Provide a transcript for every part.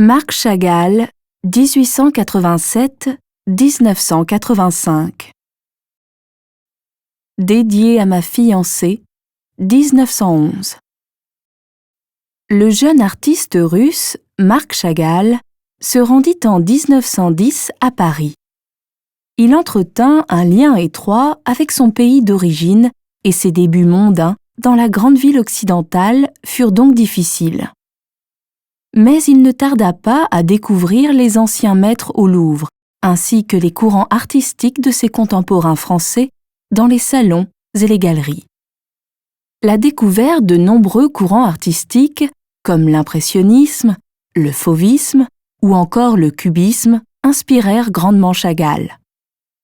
Marc Chagall, 1887-1985. Dédié à ma fiancée, 1911. Le jeune artiste russe, Marc Chagall, se rendit en 1910 à Paris. Il entretint un lien étroit avec son pays d'origine et ses débuts mondains dans la grande ville occidentale furent donc difficiles. Mais il ne tarda pas à découvrir les anciens maîtres au Louvre, ainsi que les courants artistiques de ses contemporains français dans les salons et les galeries. La découverte de nombreux courants artistiques, comme l'impressionnisme, le fauvisme ou encore le cubisme, inspirèrent grandement Chagall.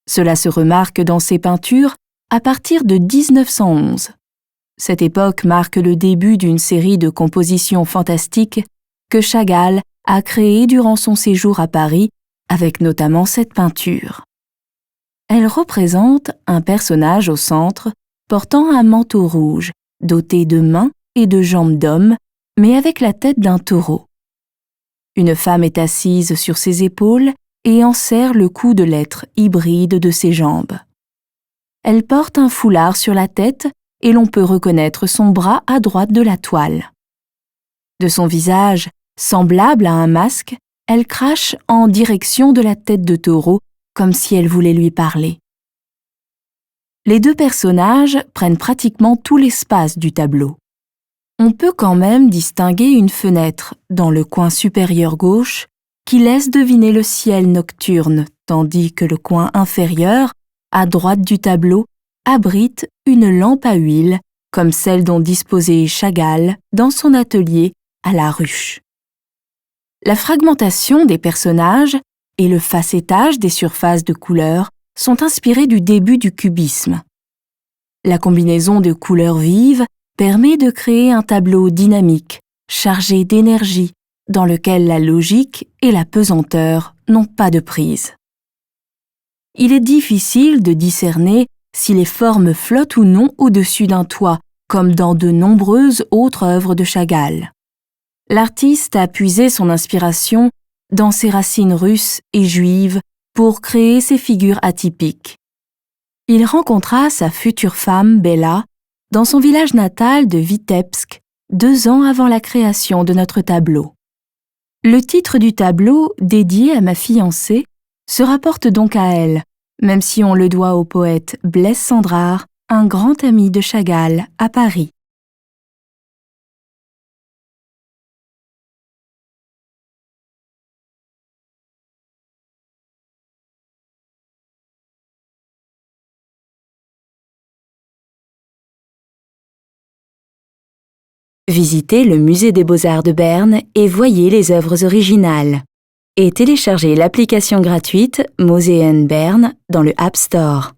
Cela se remarque dans ses peintures à partir de 1911. Cette époque marque le début d'une série de compositions fantastiques que Chagall a créées durant son séjour à Paris, avec notamment cette peinture. Elle représente un personnage au centre, portant un manteau rouge, doté de mains et de jambes d'homme, mais avec la tête d'un taureau. Une femme est assise sur ses épaules et enserre le cou de l'être hybride de ses jambes. Elle porte un foulard sur la tête et l'on peut reconnaître son bras à droite de la toile. De son visage, semblable à un masque, elle crache en direction de la tête de taureau, comme si elle voulait lui parler. Les deux personnages prennent pratiquement tout l'espace du tableau. On peut quand même distinguer une fenêtre dans le coin supérieur gauche qui laisse deviner le ciel nocturne, tandis que le coin inférieur, à droite du tableau, abrite une lampe à huile, comme celle dont disposait Chagall dans son atelier à La Ruche. La fragmentation des personnages et le facettage des surfaces de couleurs sont inspirés du début du cubisme. La combinaison de couleurs vives permet de créer un tableau dynamique, chargé d'énergie, dans lequel la logique et la pesanteur n'ont pas de prise. Il est difficile de discerner si les formes flottent ou non au-dessus d'un toit, comme dans de nombreuses autres œuvres de Chagall. L'artiste a puisé son inspiration dans ses racines russes et juives pour créer ces figures atypiques. Il rencontra sa future femme, Bella, dans son village natal de Vitebsk, 2 ans avant la création de notre tableau. Le titre du tableau, dédié à ma fiancée, se rapporte donc à elle, même si on le doit au poète Blaise Cendrars, un grand ami de Chagall à Paris. Visitez le Musée des Beaux-Arts de Berne et voyez les œuvres originales. Et téléchargez l'application gratuite Museen Bern dans le App Store.